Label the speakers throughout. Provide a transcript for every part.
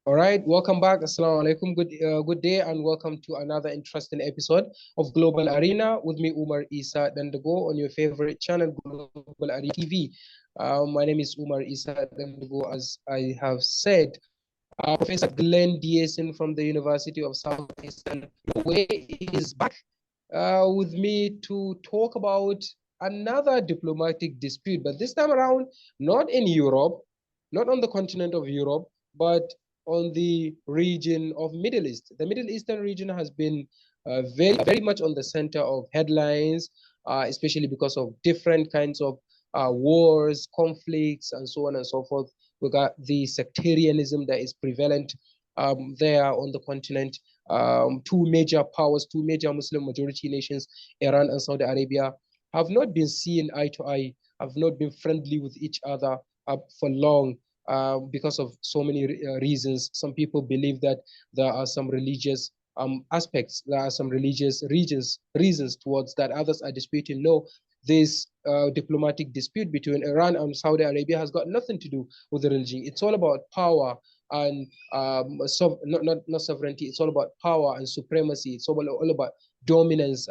Speaker 1: All right, welcome back. Assalamu alaikum. Good day, and welcome to another interesting episode of Global Arena with me, Umar Isa Dandago, on your favorite channel, Global Arena TV. My name is Umar Isa Dandago, as I have said. Professor Glenn Diesen from the University of Southeastern Norway is back with me to talk about another diplomatic dispute, but this time around, not in Europe, not on the continent of Europe, but on the region of Middle East. The Middle Eastern region has been very much on the center of headlines, especially because of different kinds of wars, conflicts, and so on and so forth. We got the sectarianism that is prevalent there on the continent. Two major powers, two major Muslim majority nations, Iran and Saudi Arabia, have not been seen eye to eye, have not been friendly with each other for long. Because of so many reasons. Some people believe that there are some religious aspects, there are some religious reasons towards that. Others are disputing, no, this diplomatic dispute between Iran and Saudi Arabia has got nothing to do with the religion. It's all about power and not sovereignty. It's all about power and supremacy. It's all about dominance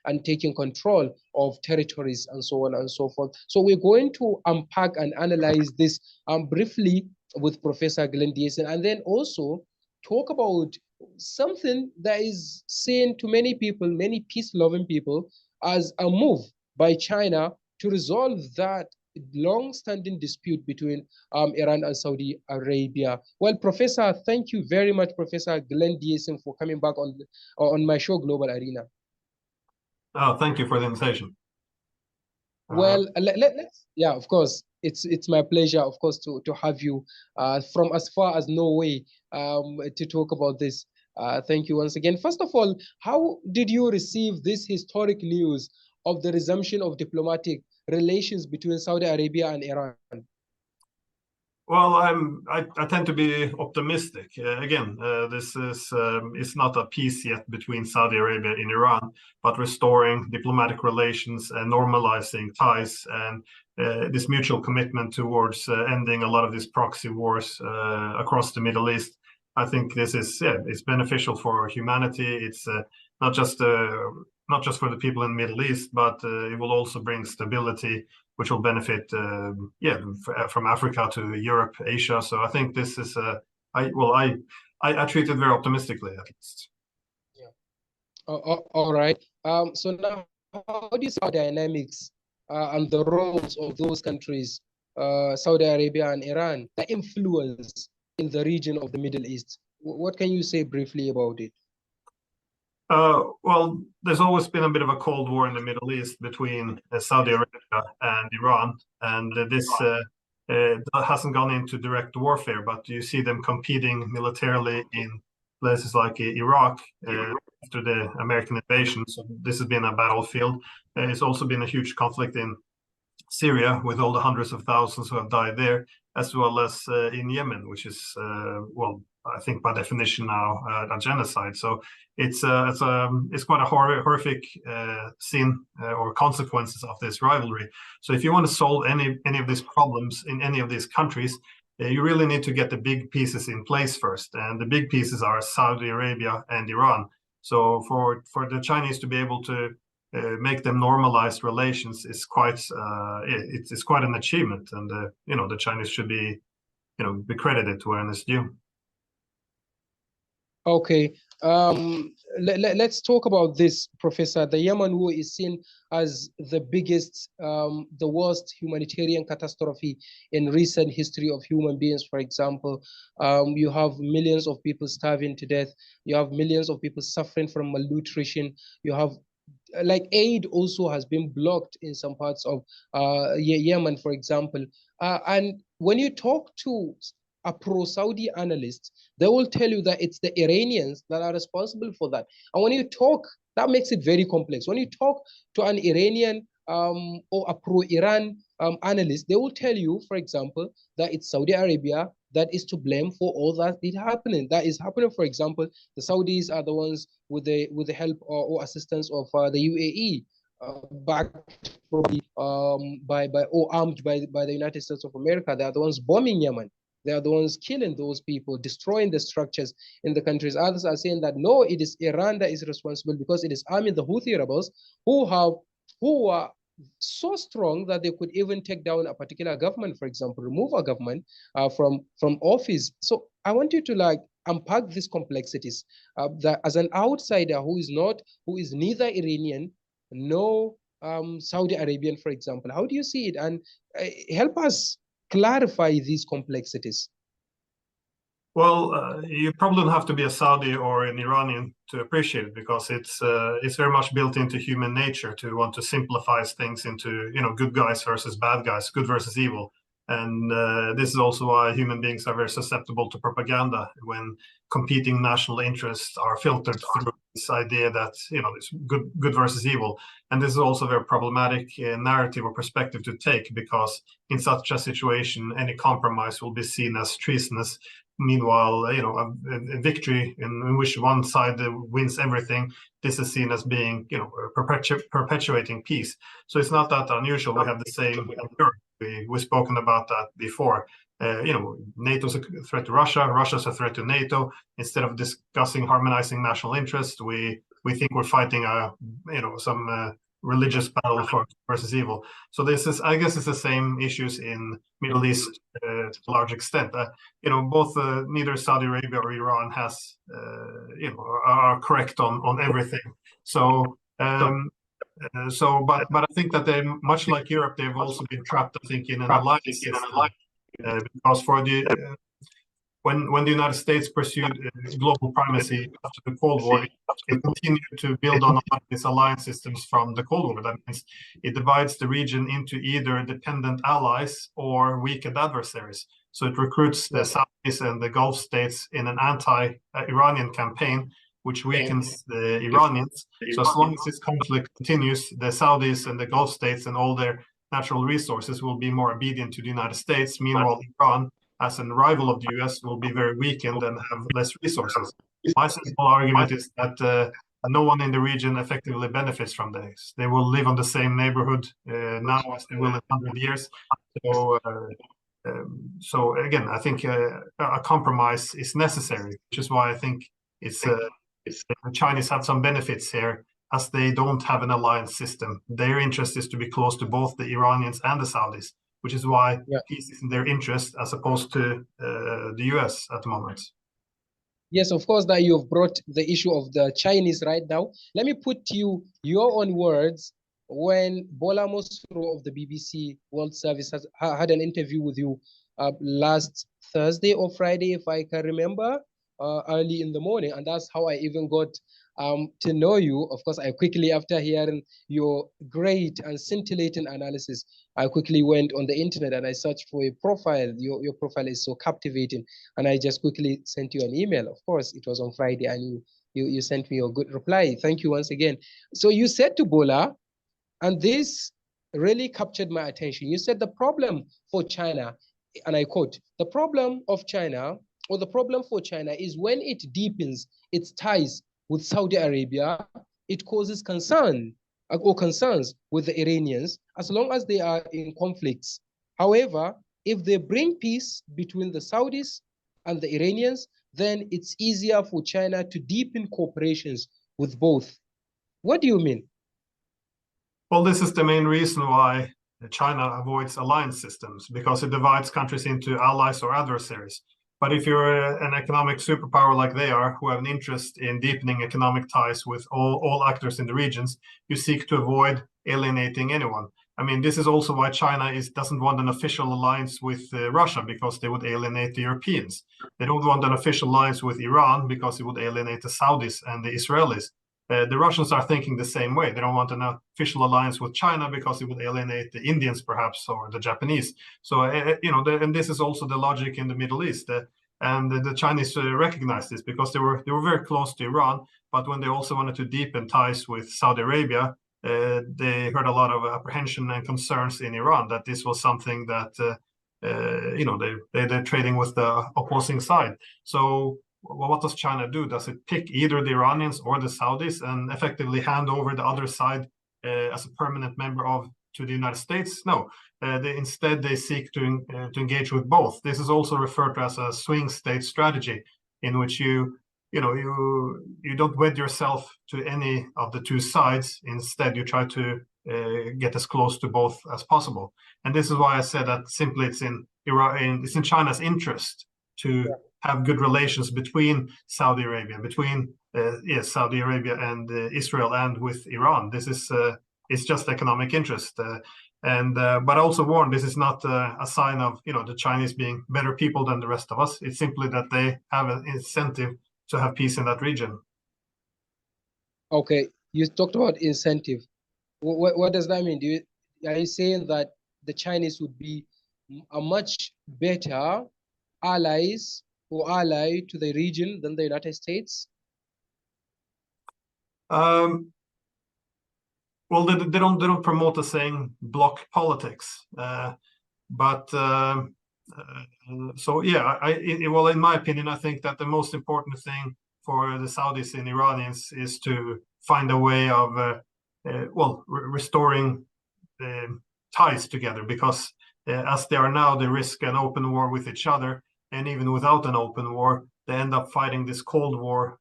Speaker 1: and taking control of territories and so on and so forth. So we're going to unpack and analyze this briefly with Professor Glenn Diesen, and then also talk about something that is seen to many people, many peace-loving people, as a move by China to resolve that long-standing dispute between Iran and Saudi Arabia. Well, Professor, thank you very much, Professor Glenn Diesen, for coming back on my show, Global Arena.
Speaker 2: Oh, thank you for the invitation.
Speaker 1: Well, let's, yeah, of course, it's my pleasure, of course, to have you from as far as Norway to talk about this. Thank you once again. First of all, how did you receive this historic news of the resumption of diplomatic relations between Saudi Arabia and Iran?
Speaker 2: Well, I tend to be optimistic. Again, this is not a peace yet between Saudi Arabia and Iran, but restoring diplomatic relations and normalizing ties and this mutual commitment towards ending a lot of these proxy wars across the Middle East. I think this is it's beneficial for humanity. It's not just for the people in the Middle East, but it will also bring stability, which will benefit, from Africa to Europe, Asia. So I think this is I treat it very optimistically, at least.
Speaker 1: Yeah. All right. So now, how do you see the dynamics and the roles of those countries, Saudi Arabia and Iran, the influence in the region of the Middle East? What can you say briefly about it?
Speaker 2: Well, there's always been a bit of a Cold War in the Middle East between Saudi Arabia and Iran, and this hasn't gone into direct warfare, but you see them competing militarily in places like Iraq after the American invasion. So this has been a battlefield. It's also been a huge conflict in Syria with all the hundreds of thousands who have died there, as well as in Yemen, which is, well, I think by definition now a genocide. So it's quite a horrific scene or consequences of this rivalry. So if you want to solve any of these problems in any of these countries, you really need to get the big pieces in place first, and the big pieces are Saudi Arabia and Iran. So for the Chinese to be able to make them normalize relations is quite it's quite an achievement, and the Chinese should be be credited where it's due.
Speaker 1: Okay, let's talk about this, Professor. The Yemen war is seen as the biggest, the worst humanitarian catastrophe in recent history of human beings. For example, you have millions of people starving to death. You have millions of people suffering from malnutrition. You have like aid also has been blocked in some parts of Yemen, for example. And when you talk to a pro-Saudi analyst, they will tell you that it's the Iranians that are responsible for that. And when you talk, that makes it very complex. When you talk to an Iranian or a pro-Iran analyst, they will tell you, for example, that it's Saudi Arabia that is to blame for all that is happening. That is happening, for example, the Saudis are the ones with the help or assistance of the UAE, backed probably by or armed by the United States of America. They are the ones bombing Yemen. They are the ones killing those people, destroying the structures in the countries. Others are saying that no, it is Iran that is responsible because it is arming the Houthi rebels who are so strong that they could even take down a particular government, for example, remove a government from office. So I want you to like unpack these complexities. That as an outsider who is neither Iranian nor Saudi Arabian, for example, how do you see it? And help us clarify these complexities.
Speaker 2: Well, you probably don't have to be a Saudi or an Iranian to appreciate it, because it's very much built into human nature to want to simplify things into, you know, good guys versus bad guys, good versus evil. And this is also why human beings are very susceptible to propaganda when competing national interests are filtered through this idea that, you know, it's good versus evil. And this is also a very problematic narrative or perspective to take, because in such a situation, any compromise will be seen as treasonous. Meanwhile, you know, a victory in which one side wins everything, this is seen as being, you know, perpetuating peace. So it's not that unusual. We have the same in Europe. We've spoken about that before. You know, NATO's a threat to Russia. Russia's a threat to NATO. Instead of discussing harmonizing national interests, we think we're fighting some religious battle versus evil. So this is, I guess, it's the same issues in Middle East to a large extent. You know, both neither Saudi Arabia or Iran has, you know, are correct on everything. So. But I think that they, much like Europe, they've also been trapped, I think, in an alliance system, because for the when the United States pursued global primacy after the Cold War, it continued to build on its alliance systems from the Cold War. That means it divides the region into either dependent allies or weakened adversaries. So it recruits the Saudis and the Gulf states in an anti-Iranian campaign, which weakens the Iranians. So as long as this conflict continues, the Saudis and the Gulf states and all their natural resources will be more obedient to the United States. Meanwhile, Iran, as a rival of the US, will be very weakened and have less resources. My simple argument is that no one in the region effectively benefits from this. They will live on the same neighborhood now as they will in 100 years. So again, I think a compromise is necessary, which is why I think the Chinese have some benefits here, as they don't have an alliance system. Their interest is to be close to both the Iranians and the Saudis, which is why peace is in their interest as opposed to the US at the moment.
Speaker 1: Yes, of course, that you've brought the issue of the Chinese right now. Let me put your own words when Bola Mosro of the BBC World Service had an interview with you last Thursday or Friday, if I can remember, early in the morning. And that's how I even got to know you. Of course, I quickly, after hearing your great and scintillating analysis, I quickly went on the internet and I searched for a profile. Your profile is so captivating. And I just quickly sent you an email. Of course, it was on Friday and you sent me a good reply. Thank you once again. So you said to Bola, and this really captured my attention. You said the problem for China, and I quote, the problem of China, or the problem for China, is when it deepens its ties with Saudi Arabia, it causes concern or concerns with the Iranians as long as they are in conflicts. However, if they bring peace between the Saudis and the Iranians, then it's easier for China to deepen cooperations with both. What do you mean?
Speaker 2: Well, this is the main reason why China avoids alliance systems, because it divides countries into allies or adversaries. But if you're an economic superpower like they are, who have an interest in deepening economic ties with all actors in the regions, you seek to avoid alienating anyone. I mean, this is also why China doesn't want an official alliance with Russia, because they would alienate the Europeans. They don't want an official alliance with Iran because it would alienate the Saudis and the Israelis. The Russians are thinking the same way. They don't want an official alliance with China because it would alienate the Indians, perhaps, or the Japanese. So, you know, and this is also the logic in the Middle East. And the Chinese recognize this because they were very close to Iran. But when they also wanted to deepen ties with Saudi Arabia, they heard a lot of apprehension and concerns in Iran that this was something that, you know, they're trading with the opposing side. So what does China do? Does it pick either the Iranians or the Saudis and effectively hand over the other side as a permanent member to the United States? No. instead they seek to engage with both. This is also referred to as a swing state strategy, in which you don't wed yourself to any of the two sides. Instead, you try to get as close to both as possible. And this is why I said that simply it's in China's interest to have good relations between Saudi Arabia, Saudi Arabia and Israel, and with Iran. This is it's just economic interest. But I also warn, this is not a sign of the Chinese being better people than the rest of us. It's simply that they have an incentive to have peace in that region.
Speaker 1: Okay, you talked about incentive. What does that mean? Are you saying that the Chinese would be a much better ally to the region than the United States?
Speaker 2: Well, they don't promote the saying bloc politics, so yeah, well, in my opinion, I think that the most important thing for the Saudis and Iranians is to find a way of restoring ties together, because as they are now, they risk an open war with each other, and even without an open war, they end up fighting this Cold War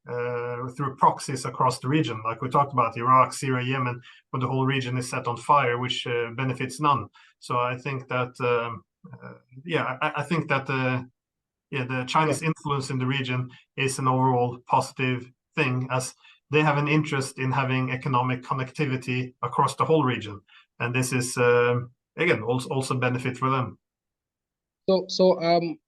Speaker 2: through proxies across the region, like we talked about Iraq, Syria, Yemen, when the whole region is set on fire, which benefits none. So I think that the Chinese influence in the region is an overall positive thing, as they have an interest in having economic connectivity across the whole region, and this is again also benefit for them.
Speaker 1: So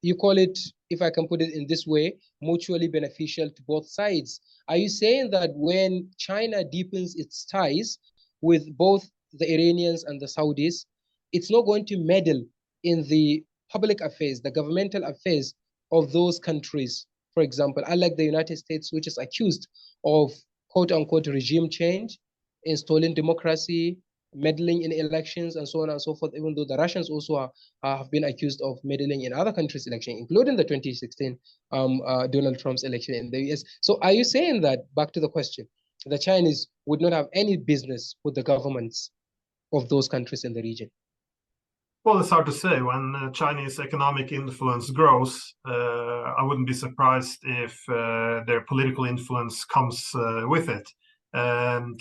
Speaker 1: you call it, if I can put it in this way, mutually beneficial to both sides. Are you saying that when China deepens its ties with both the Iranians and the Saudis, it's not going to meddle in the public affairs, the governmental affairs of those countries? For example, unlike the United States, which is accused of quote-unquote regime change, installing democracy, meddling in elections, and so on and so forth, even though the Russians also have been accused of meddling in other countries' elections, including the 2016 Donald Trump's election in the US. So are you saying that, back to the question, the Chinese would not have any business with the governments of those countries in the region?
Speaker 2: Well, it's hard to say. When Chinese economic influence grows, I wouldn't be surprised if their political influence comes with it. Again,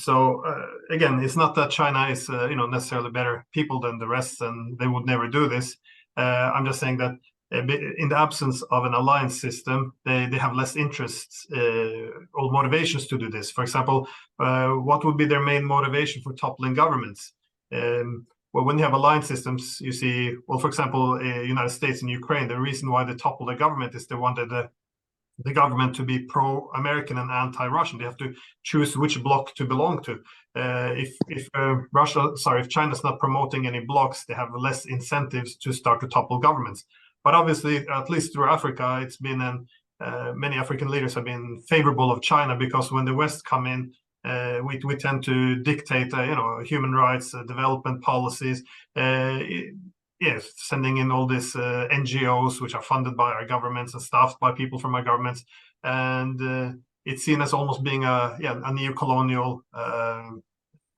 Speaker 2: it's not that China is necessarily better people than the rest, and they would never do this. I'm just saying that in the absence of an alliance system, they have less interests or motivations to do this. For example, what would be their main motivation for toppling governments? Well, when you have alliance systems, you see, well, for example, United States and Ukraine, the reason why they topple the government is they wanted the government to be pro-American and anti-Russian. They have to choose which bloc to belong to. If China's not promoting any blocs, they have less incentives to start to topple governments. But obviously, at least through Africa, it's been many African leaders have been favorable of China, because when the West come in, we tend to dictate, human rights, development policies. Yes, sending in all these NGOs, which are funded by our governments and staffed by people from our governments, and it's seen as almost being a neo-colonial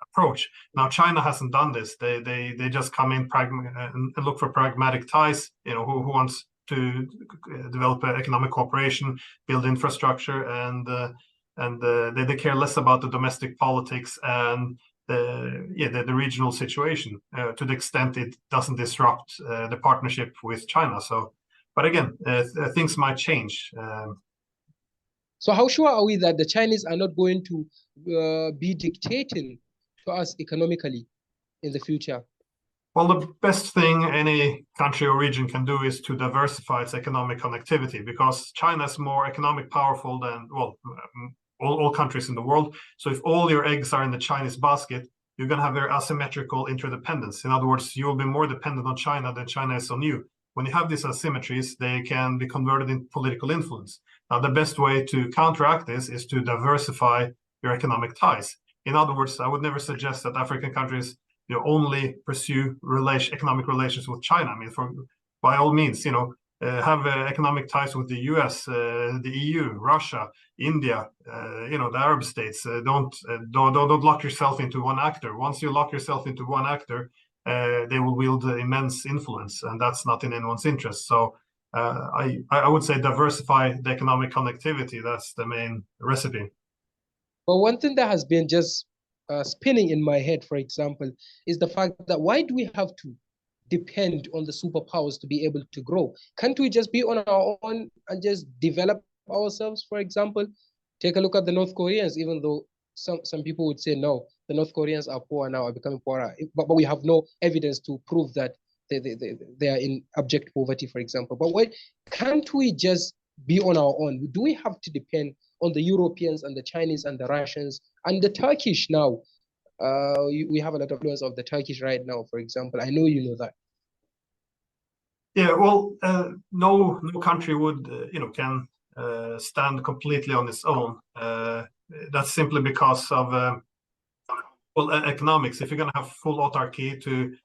Speaker 2: approach. Now, China hasn't done this. They just come in and look for pragmatic ties. Who wants to develop economic cooperation, build infrastructure, and they care less about the domestic politics and the regional situation to the extent it doesn't disrupt the partnership with China. So, but again, things might change.
Speaker 1: So how sure are we that the Chinese are not going to be dictating to us economically in the future?
Speaker 2: Well, the best thing any country or region can do is to diversify its economic connectivity, because China is more economic powerful than, all countries in the world. So if all your eggs are in the Chinese basket, you're going to have very asymmetrical interdependence. In other words, you will be more dependent on China than China is on you. When you have these asymmetries, they can be converted into political influence. Now, the best way to counteract this is to diversify your economic ties. In other words, I would never suggest that African countries only pursue economic relations with China. I mean, by all means, have economic ties with the US, the EU, Russia, India, the Arab states. Don't lock yourself into one actor. Once you lock yourself into one actor, they will wield immense influence, and that's not in anyone's interest. So I would say diversify the economic connectivity. That's the main recipe.
Speaker 1: But one thing that has been just spinning in my head, for example, is the fact that why do we have to depend on the superpowers to be able to grow? Can't we just be on our own and just develop ourselves? For example, take a look at the North Koreans, even though some people would say, no, the North Koreans are poor now, are becoming poorer. But we have no evidence to prove that they are in abject poverty, for example. But why can't we just be on our own? Do we have to depend on the Europeans and the Chinese and the Russians and the Turkish now? We have a lot of influence of the Turkish right now, for example. I know you know that.
Speaker 2: Yeah, well, no country would, can stand completely on its own. That's simply because of economics. If you're going to have full autarky to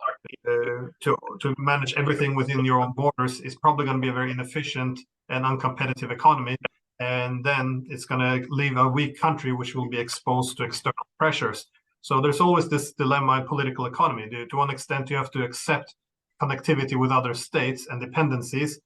Speaker 2: manage everything within your own borders, it's probably going to be a very inefficient and uncompetitive economy, and then it's going to leave a weak country which will be exposed to external pressures. So there's always this dilemma in political economy. To one extent, you have to accept connectivity with other states and dependencies,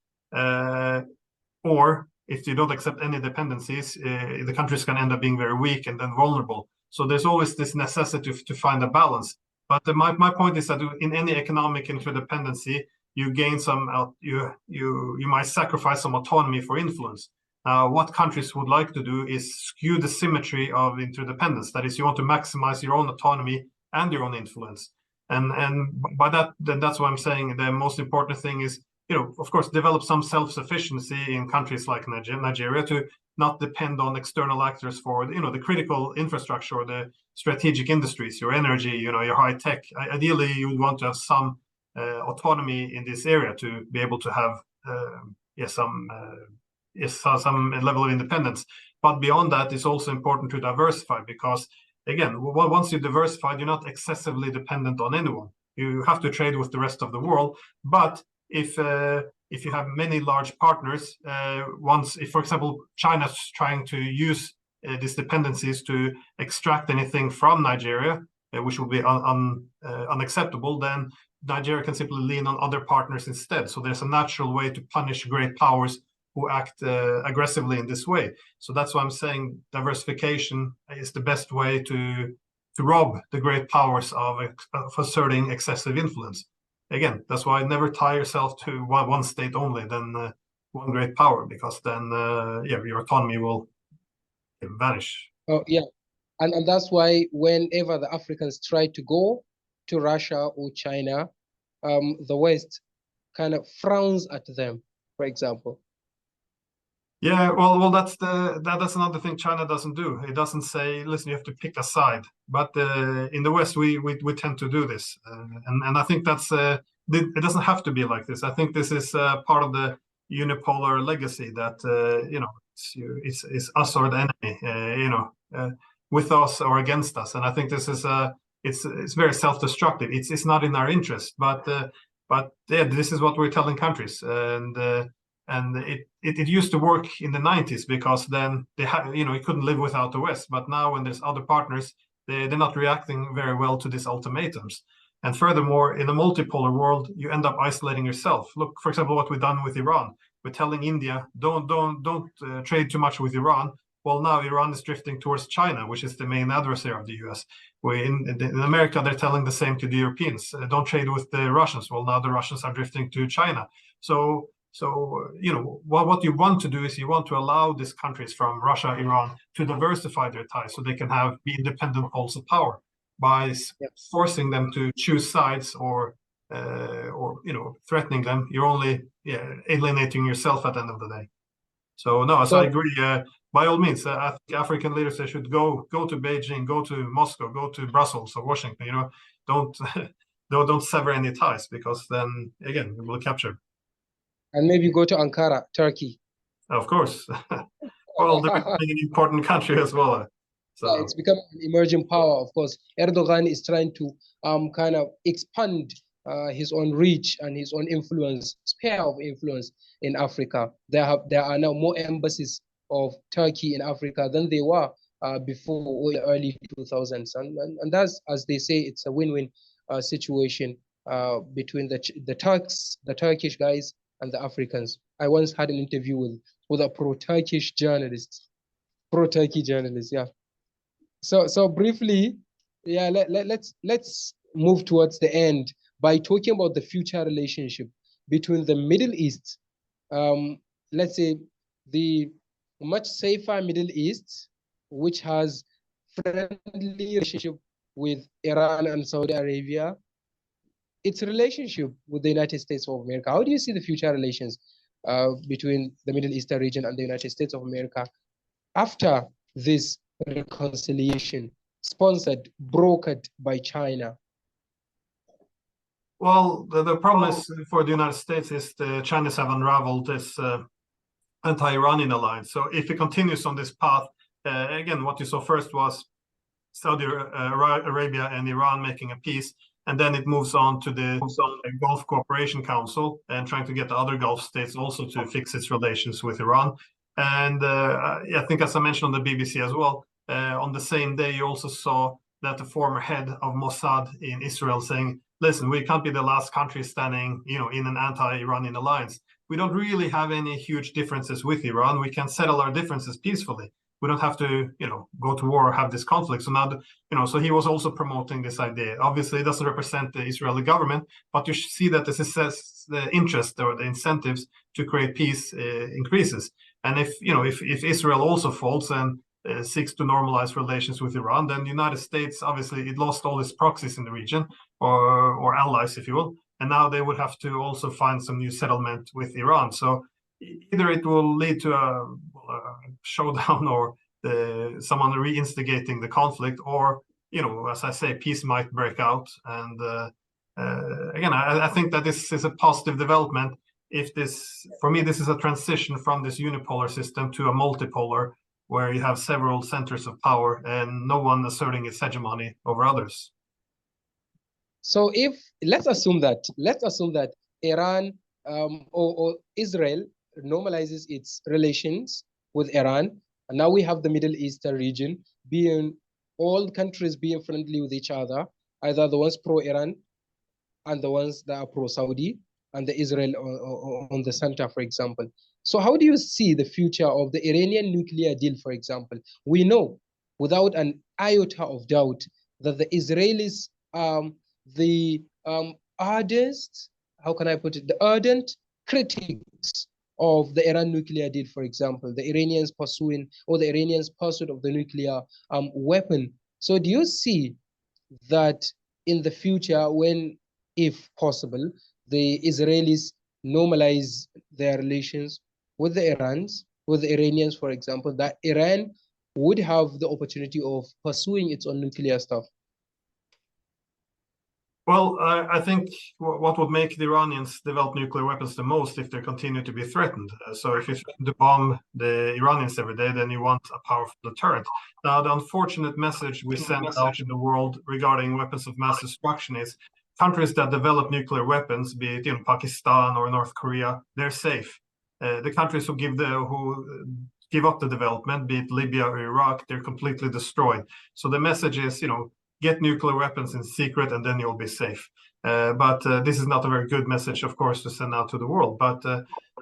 Speaker 2: or if you don't accept any dependencies, the country is going to end up being very weak and then vulnerable. So there's always this necessity to find a balance. But my point is that in any economic interdependency, you gain some, you might sacrifice some autonomy for influence. What countries would like to do is skew the symmetry of interdependence. That is, you want to maximize your own autonomy and your own influence. And by that, that's what I'm saying. The most important thing is, of course, develop some self-sufficiency in countries like Nigeria to not depend on external actors for, the critical infrastructure or the strategic industries, your energy, your high tech. Ideally, you would want to have some autonomy in this area to be able to have some level of independence. But beyond that, it's also important to diversify because, again, once you diversify, you're not excessively dependent on anyone. You have to trade with the rest of the world. But if you have many large partners, if, for example, China's trying to use these dependencies to extract anything from Nigeria, which will be unacceptable, then Nigeria can simply lean on other partners instead. So there's a natural way to punish great powers who act aggressively in this way. So that's why I'm saying diversification is the best way to rob the great powers of asserting excessive influence. Again, that's why never tie yourself to one state only, then one great power, because then your autonomy will vanish.
Speaker 1: Oh yeah, and that's why whenever the Africans try to go to Russia or China, the West kind of frowns at them, for example.
Speaker 2: Yeah, well, that's another thing China doesn't do. It doesn't say, listen, you have to pick a side. But in the West, we tend to do this, and I think that's it doesn't have to be like this. I think this is part of the unipolar legacy that it's us or the enemy, with us or against us. And I think this is it's very self-destructive. It's not in our interest, but yeah, this is what we're telling countries, and it used to work in the 90s because then they you couldn't live without the West. But now when there's other partners, they're not reacting very well to these ultimatums. And furthermore, in a multipolar world, you end up isolating yourself. Look, for example, what we've done with Iran. We're telling India, don't trade too much with Iran. Well, now Iran is drifting towards China, which is the main adversary of the US. In America, they're telling the same to the Europeans. Don't trade with the Russians. Well, now the Russians are drifting to China. So what you want to do is you want to allow these countries from Russia, Iran, to diversify their ties so they can be independent poles of power by forcing them to choose sides or threatening them. You're only alienating yourself at the end of the day. So I agree. By all means, I think African leaders, they should go to Beijing, go to Moscow, go to Brussels or Washington. Don't sever any ties, because then again we will capture.
Speaker 1: And maybe go to Ankara, Turkey.
Speaker 2: Of course. Well, they're becoming an important country as well. So
Speaker 1: yeah, it's becoming an emerging power, of course. Erdogan is trying to kind of expand his own reach and his own influence, sphere of influence in Africa. There are now more embassies of Turkey in Africa than there were before the early 2000s. And that's, as they say, it's a win-win situation. between the Turks, the Turkish guys, and the Africans. I once had an interview with a pro-Turkish journalist, pro-Turkey journalist. Yeah. So briefly, yeah. Let's move towards the end by talking about the future relationship between the Middle East. Let's say the much safer Middle East, which has friendly relationship with Iran and Saudi Arabia, its relationship with the United States of America. How do you see the future relations between the Middle Eastern region and the United States of America after this reconciliation sponsored, brokered by China?
Speaker 2: Well, the problem is for the United States is the Chinese have unraveled this anti-Iranian alliance. So if it continues on this path, again, what you saw first was Saudi Arabia and Iran making a peace, and then it moves on to the Gulf Cooperation Council and trying to get the other Gulf states also to fix its relations with Iran. And I think, as I mentioned on the BBC as well, on the same day, you also saw that the former head of Mossad in Israel saying, listen, we can't be the last country standing, in an anti-Iranian alliance. We don't really have any huge differences with Iran. We can settle our differences peacefully. We don't have to, go to war or have this conflict. So now, so he was also promoting this idea. Obviously, it doesn't represent the Israeli government, but you see that the interest or the incentives to create peace increases. And if Israel also falls and seeks to normalize relations with Iran, then the United States, obviously, it lost all its proxies in the region, or allies, if you will. And now they would have to also find some new settlement with Iran. So either it will lead to a showdown or someone reinstigating the conflict, or, as I say, peace might break out. And again, I think that this is a positive development. For me, this is a transition from this unipolar system to a multipolar, where you have several centers of power and no one asserting its hegemony over others.
Speaker 1: So let's assume that Iran or Israel normalizes its relations with Iran, and now we have the Middle Eastern region all countries being friendly with each other, either the ones pro-Iran and the ones that are pro-Saudi, and the Israel on the center, for example. So how do you see the future of the Iranian nuclear deal, for example? We know without an iota of doubt that the Israelis, the ardent critics of the Iran nuclear deal, for example, the Iranians pursuit of the nuclear weapon. So do you see that in the future, if possible, the Israelis normalize their relations with the Iranians, for example, that Iran would have the opportunity of pursuing its own nuclear stuff?
Speaker 2: Well, I think what would make the Iranians develop nuclear weapons the most if they continue to be threatened. So if you threaten to bomb the Iranians every day, then you want a powerful deterrent. Now, the unfortunate message we send out in the world regarding weapons of mass destruction is countries that develop nuclear weapons, be it Pakistan or North Korea, they're safe. The countries who give up the development, be it Libya or Iraq, they're completely destroyed. So the message is, get nuclear weapons in secret and then you'll be safe. But this is not a very good message, of course, to send out to the world. But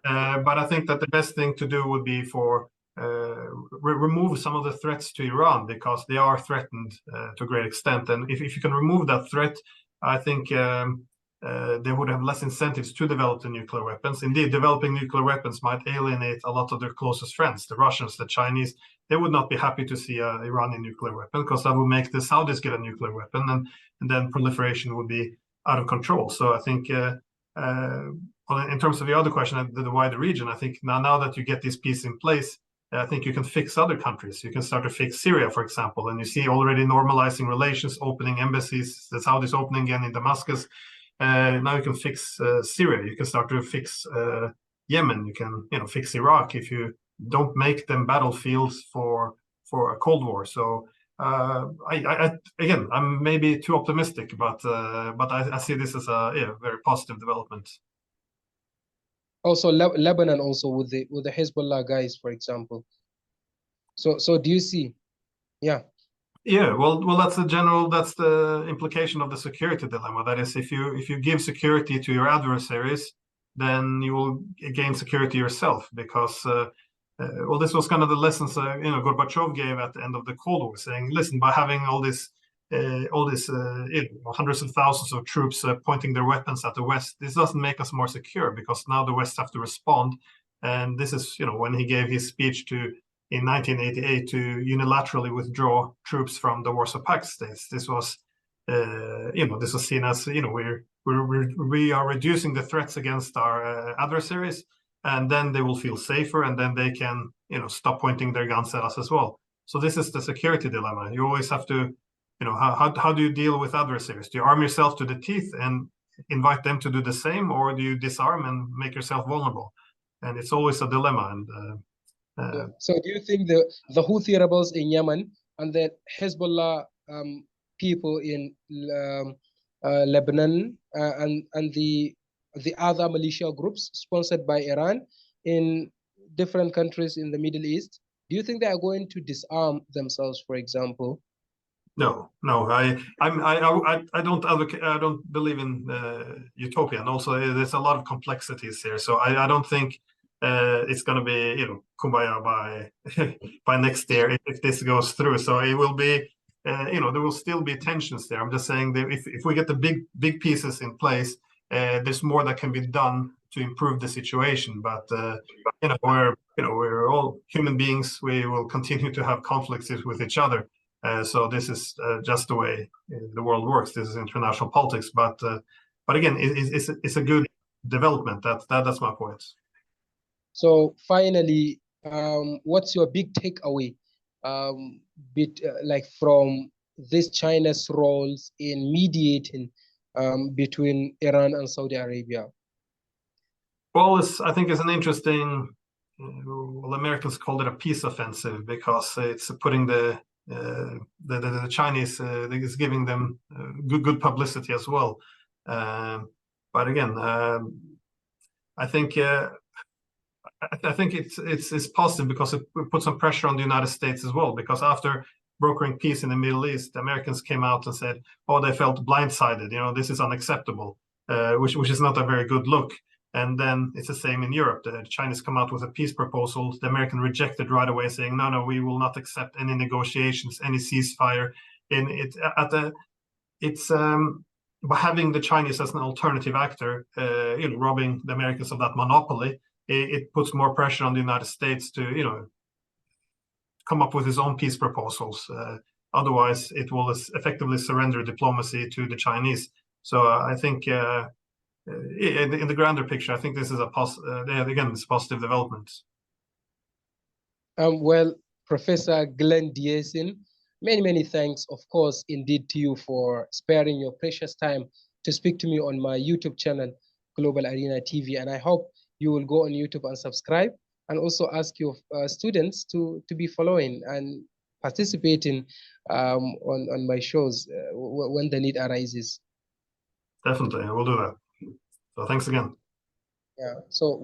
Speaker 2: I think that the best thing to do would be for remove some of the threats to Iran, because they are threatened to a great extent. And if you can remove that threat, I think they would have less incentives to develop the nuclear weapons. Indeed, developing nuclear weapons might alienate a lot of their closest friends, the Russians, the Chinese. They would not be happy to see an Iranian nuclear weapon, because that would make the Saudis get a nuclear weapon, and then proliferation would be out of control. So I think in terms of the other question, the wider region, I think now that you get this peace in place, I think you can fix other countries. You can start to fix Syria, for example, and you see already normalizing relations, opening embassies, the Saudis opening again in Damascus. Now you can fix Syria. You can start to fix Yemen. You can fix Iraq if you don't make them battlefields for a Cold War. So again, I'm maybe too optimistic, but I see this as a very positive development.
Speaker 1: Also, Lebanon also with the Hezbollah guys, for example. So do you see? Yeah.
Speaker 2: Yeah, well, that's the implication of the security dilemma. That is, if you give security to your adversaries, then you will gain security yourself. Because, well, this was kind of the lessons Gorbachev gave at the end of the Cold War, saying, listen, by having all this, hundreds of thousands of troops pointing their weapons at the West, this doesn't make us more secure, because now the West have to respond. And this is, when he gave his speech in 1988 to unilaterally withdraw troops from the Warsaw Pact states. This was, this was seen as, we are reducing the threats against our adversaries, and then they will feel safer, and then they can, stop pointing their guns at us as well. So this is the security dilemma. You always have to, how do you deal with adversaries? Do you arm yourself to the teeth and invite them to do the same, or do you disarm and make yourself vulnerable? And it's always a dilemma. And
Speaker 1: so do you think the Houthi rebels in Yemen and the Hezbollah people in Lebanon and the other militia groups sponsored by Iran in different countries in the Middle East, do you think they are going to disarm themselves, for example?
Speaker 2: No, I don't advocate. I don't believe in utopia, and also there's a lot of complexities here. So I don't think it's going to be kumbaya by next year if this goes through. So it will be there will still be tensions there. I'm just saying that if we get the big pieces in place, there's more that can be done to improve the situation. But we're all human beings. We will continue to have conflicts with each other. So this is just the way the world works. This is international politics. But again, it's a good development. That's my point.
Speaker 1: So finally, what's your big takeaway, from this China's roles in mediating between Iran and Saudi Arabia?
Speaker 2: Well, I think it's an interesting. Well, Americans called it a peace offensive because it's putting the Chinese is giving them good publicity as well. But again, I think it's positive because it puts some pressure on the United States as well. Because after brokering peace in the Middle East, the Americans came out and said, "Oh, they felt blindsided. This is unacceptable," which is not a very good look. And then it's the same in Europe. The Chinese come out with a peace proposal. The American rejected right away, saying, "No, we will not accept any negotiations, any ceasefire." And by having the Chinese as an alternative actor, robbing the Americans of that monopoly, it puts more pressure on the United States to, come up with his own peace proposals. Otherwise, it will effectively surrender diplomacy to the Chinese. So I think. In the grander picture, I think this is it's positive development.
Speaker 1: Well, Professor Glenn Diesen, many thanks, of course, indeed to you for sparing your precious time to speak to me on my YouTube channel, Global Arena TV. And I hope you will go on YouTube and subscribe, and also ask your students to be following and participating on my shows when the need arises.
Speaker 2: Definitely, I will do that. So thanks again.
Speaker 1: Yeah. So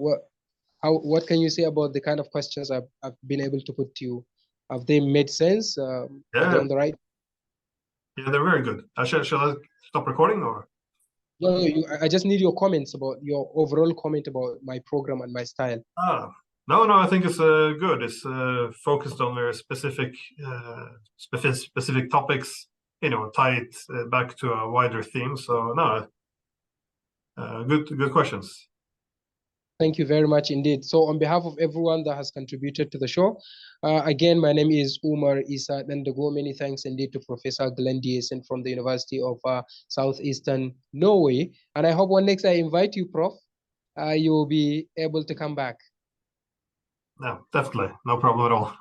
Speaker 1: what can you say about the kind of questions I've been able to put to you? Have they made sense? Are they on the right?
Speaker 2: Yeah, they're very good. Shall I stop recording or?
Speaker 1: No, I just need your comments about your overall comment about my program and my style.
Speaker 2: No, I think it's good. It's focused on very specific topics, tie it back to a wider theme. So no, good questions.
Speaker 1: Thank you very much indeed. So on behalf of everyone that has contributed to the show, again, my name is Umar Isa Dandago. Many thanks indeed to Professor Glenn Diesen from the University of Southeastern Norway. And I hope when next I invite you, Prof, you will be able to come back.
Speaker 2: No, definitely. No problem at all.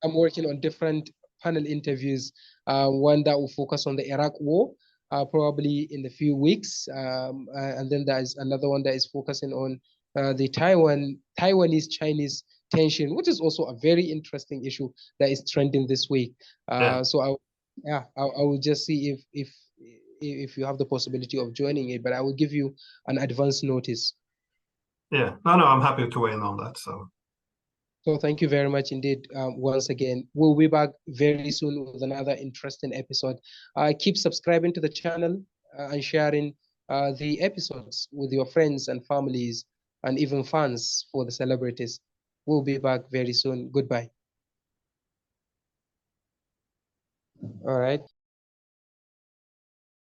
Speaker 1: I'm working on different panel interviews, one that will focus on the Iraq war, probably in a few weeks. And then there is another one that is focusing on the Taiwanese-Chinese tension, which is also a very interesting issue that is trending this week. So I will just see if you have the possibility of joining it, but I will give you an advance notice.
Speaker 2: Yeah, no, I'm happy to weigh in on that. So
Speaker 1: So thank you very much indeed. Once again, we'll be back very soon with another interesting episode. Keep subscribing to the channel and sharing the episodes with your friends and families and even fans for the celebrities. We'll be back very soon. Goodbye. All right.